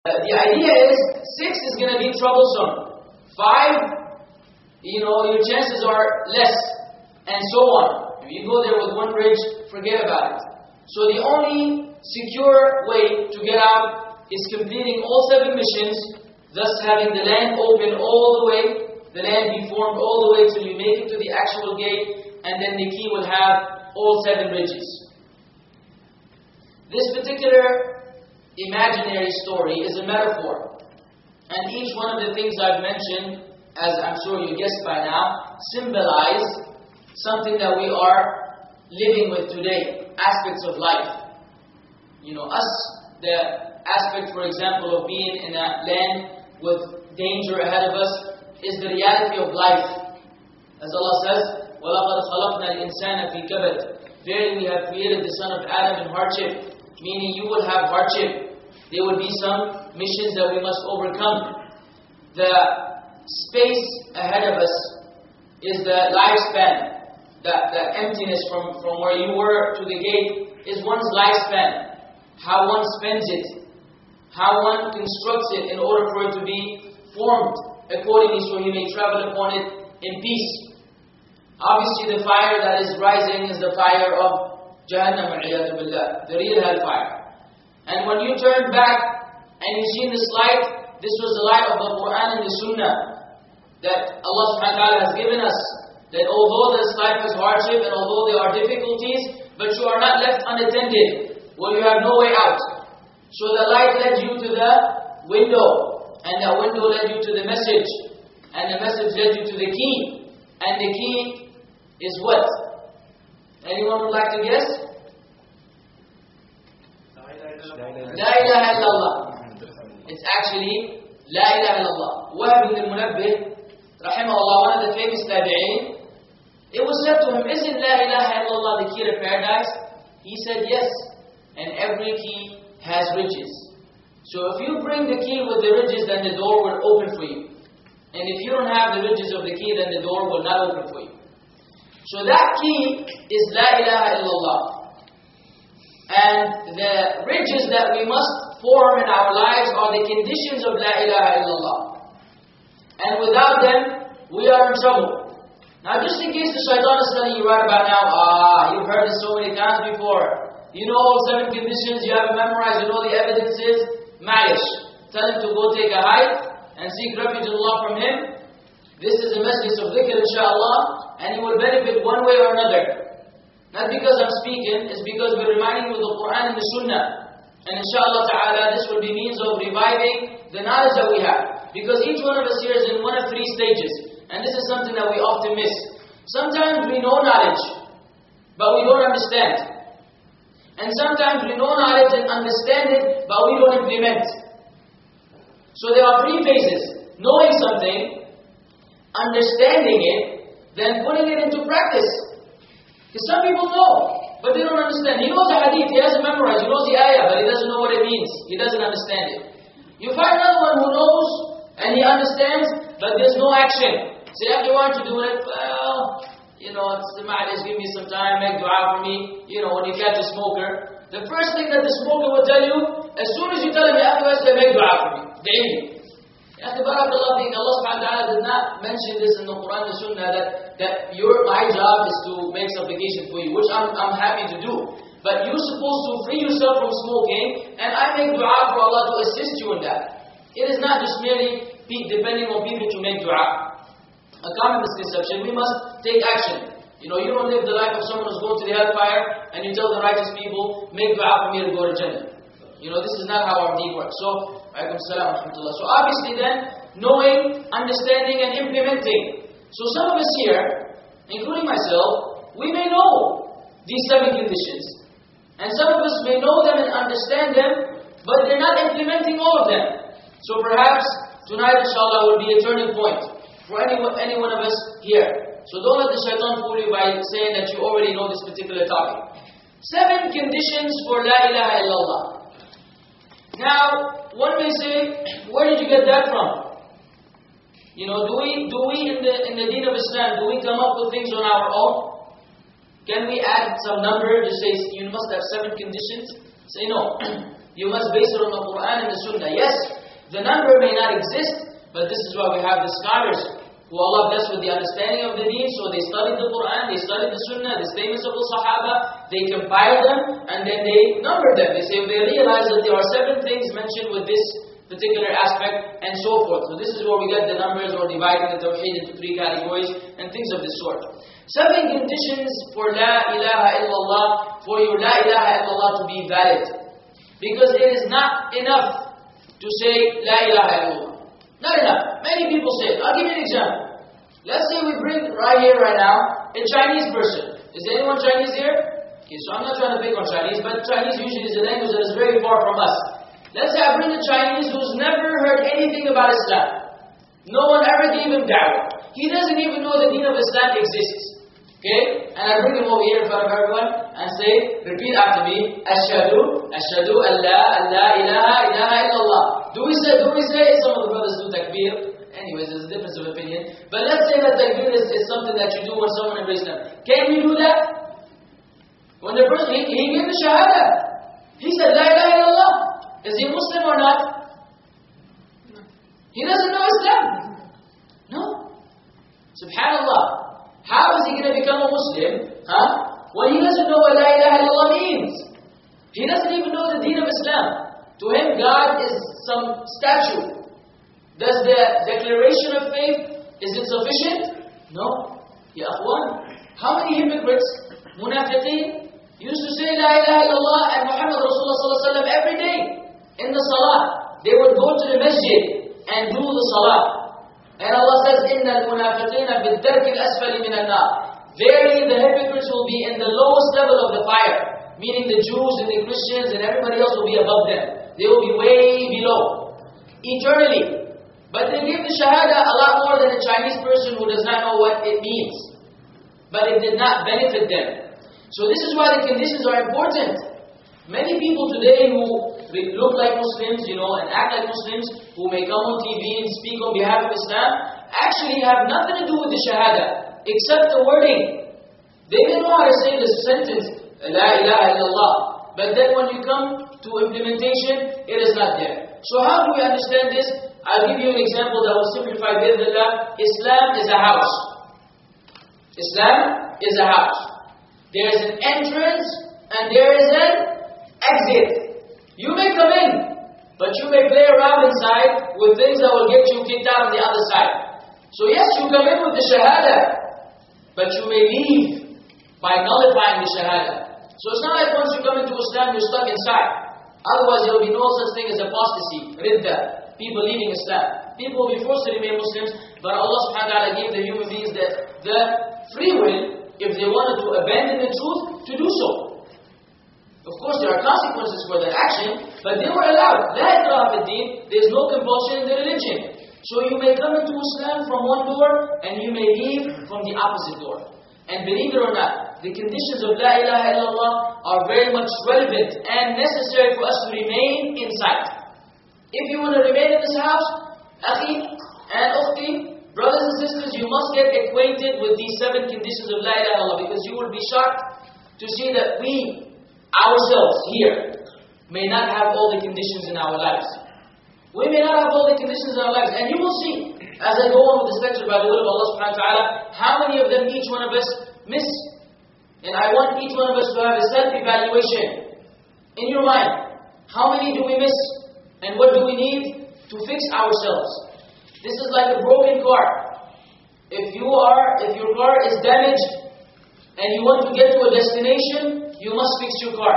The idea is 6 is going to be troublesome. 5, your chances are less, and so on. If you go there with one bridge, forget about it. So the only secure way to get out is completing all 7 missions, thus having the land open all the way, the land be formed all the way till you make it to the actual gate, and then the key will have all 7 bridges. This particular imaginary story is a metaphor. And each one of the things I've mentioned, as I'm sure you guessed by now, symbolize something that we are living with today, aspects of life. The aspect, for example, of being in a land with danger ahead of us is the reality of life. As Allah says, وَلَقَدْ خَلَقْنَا الْإِنسَانَ فِي كَبَدٍ. Verily we have created the son of Adam in hardship, meaning you will have hardship. There will be some missions that we must overcome. The space ahead of us is the lifespan. The emptiness from where you were to the gate is one's lifespan. How one spends it. How one constructs it in order for it to be formed accordingly so he may travel upon it in peace. Obviously the fire that is rising is the fire of Jahannam, the real hellfire. And when you turn back and you see this light, this was the light of the Quran and the Sunnah that Allah subhanahu wa ta'ala has given us. That although this life is hardship and although there are difficulties, but you are not left unattended. Well, you have no way out. So the light led you to the window, and that window led you to the message, and the message led you to the key. And the key is what? Anyone would like to guess? La ilaha illallah. It's actually La ilaha illallah. Wahb ibn al-Munabbih, rahimahullah, one of the famous tabi'een, it was said to him, isn't La ilaha illallah the key to paradise? He said yes. And every key has ridges. So if you bring the key with the ridges, then the door will open for you. And if you don't have the ridges of the key, then the door will not open for you. So that key is La ilaha illallah. And the ridges that we must form in our lives are the conditions of La ilaha illallah. And without them, we are in trouble. Now just in case the shaitan is telling you right about now, you've heard this so many times before. You know all 7 conditions, you have it memorized, you know the evidences. Ma'lish. Tell him to go take a hike and seek refuge in Allah from him. This is a message of dhikr, inshaAllah, and you will benefit one way or another. Not because I'm speaking, it's because we're reminding you of the Quran and the Sunnah. And inshaAllah ta'ala, this will be means of reviving the knowledge that we have. Because each one of us here is in one of 3 stages. And this is something that we often miss. Sometimes we know knowledge, but we don't understand. And sometimes we know knowledge and understand it, but we don't implement. So there are 3 phases. Knowing something, understanding it, then putting it into practice. Because some people know, but they don't understand. He knows the hadith, he has it memorized, he knows the ayah, but he doesn't know what it means. He doesn't understand it. You find another one who knows, and he understands, but there's no action. Say, why aren't you doing it? Well, it's the ma'lish, give me some time, make dua for me. When you catch a smoker, the first thing that the smoker will tell you, as soon as you tell him, afterwards, they make dua for me. Daily. Allah subhanahu wa ta'ala did not mention this in the Quran and Sunnah that my job is to make supplication for you, which I'm happy to do. But you're supposed to free yourself from smoking, and I make dua for Allah to assist you in that. It is not just merely depending on people to make dua. A common misconception, we must take action. You don't live the life of someone who's going to the hellfire and you tell the righteous people, make dua for me to go to Jannah. This is not how our deen works. So, alaikum salam wa rahmatullah. So obviously then, knowing, understanding and implementing. So some of us here, including myself, we may know these 7 conditions. And some of us may know them and understand them, but they're not implementing all of them. So perhaps tonight inshallah will be a turning point for any one of us here. So don't let the shaitan fool you by saying that you already know this particular topic. 7 conditions for La ilaha illallah. Now, one may say, where did you get that from? Do we in the deen of Islam, do we come up with things on our own? Can we add some number to say you must have 7 conditions? Say no. You must base it on the Quran and the Sunnah. Yes, the number may not exist, but this is why we have the scholars who Allah blessed with the understanding of the deen. So they studied the Quran, they studied the Sunnah, the statements of the Sahaba, they compiled them, and then they numbered them. They say they realize that there are 7 things mentioned with this particular aspect, and so forth. So this is where we get the numbers, or dividing the Tawheed into 3 categories, and things of this sort. 7 conditions for La ilaha illallah, for your La ilaha illallah to be valid. Because it is not enough to say La ilaha illallah. Not enough. Many people say it. I'll give you an example. Let's say we bring right here, right now, a Chinese person. Is there anyone Chinese here? Okay, so I'm not trying to pick on Chinese, but Chinese usually is a language that is very far from us. Let's say I bring a Chinese who's never heard anything about Islam. No one ever gave him da'wah. He doesn't even know the deen of Islam exists. Okay? And I bring him over here in front of everyone and say, repeat after me, Ashhadu an la ilaha illallah. Do we say? Some of the brothers do takbir. Anyways, there's a difference of opinion. But let's say that takbir is something that you do when someone embraces them. Can we do that? When the person, he gave the shahada. He said, La ilaha illallah. Is he Muslim or not? He doesn't know Islam. No. Subhanallah. How is he going to become a Muslim? When he doesn't know what La ilaha illallah means. He doesn't even know the deen of Islam. To him, God is some statue. Does the declaration of faith, is it sufficient? No. Ya akhwan. How many hypocrites, munafiqeen, used to say La ilaha illallah and Muhammad Rasulullah sallallahu alaihi wasallam every day in the salah? They would go to the masjid and do the salah. And Allah says, إِنَّ الْمُنَافِقِينَ بِالدَّرْكِ الْأَسْفَلِ مِنَ النَّارِ. Verily the hypocrites will be in the lowest level of the fire. Meaning the Jews and the Christians and everybody else will be above them. They will be way below. Eternally. But they give the shahada a lot more than a Chinese person who does not know what it means. But it did not benefit them. So this is why the conditions are important. Many people today who look like Muslims, and act like Muslims, who may come on TV and speak on behalf of Islam, actually have nothing to do with the shahada, except the wording. They may know how to say the sentence, La ilaha illallah. But then when you come to implementation, it is not there. So how do we understand this? I'll give you an example that will simplify bi'idhnillah. Islam is a house. Islam is a house. There is an entrance and there is an exit. You may come in, but you may play around inside with things that will get you kicked out on the other side. So yes, you come in with the shahada, but you may leave by nullifying the shahada. So it's not like once you come into Islam, you're stuck inside. Otherwise, there will be no such thing as apostasy, ridda, people leaving Islam. People will be forced to remain Muslims, but Allah subhanahu wa ta'ala gave the human beings the free will, if they wanted to abandon the truth, to do so. Of course, there are consequences for that action, but they were allowed. La ikraha fi din, there is no compulsion in the religion. So you may come into Islam from one door, and you may leave from the opposite door. And believe it or not, the conditions of La ilaha illallah are very much relevant and necessary for us to remain inside. If you want to remain in this house, akhi and ukhti, brothers and sisters, you must get acquainted with these 7 conditions of La ilaha illallah, because you will be shocked to see that we, ourselves here, may not have all the conditions in our lives. We may not have all the conditions in our lives. And you will see, as I go on with this lecture by the will of Allah subhanahu wa ta'ala, how many of them each one of us miss. And I want each one of us to have a self-evaluation in your mind. How many do we miss? And what do we need to fix ourselves? This is like a broken car. If your car is damaged and you want to get to a destination, you must fix your car.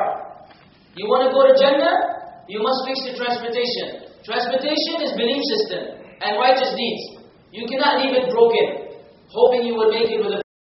You want to go to Jannah, you must fix your transportation. Transportation is belief system and righteous deeds. You cannot leave it broken, hoping you will make it with a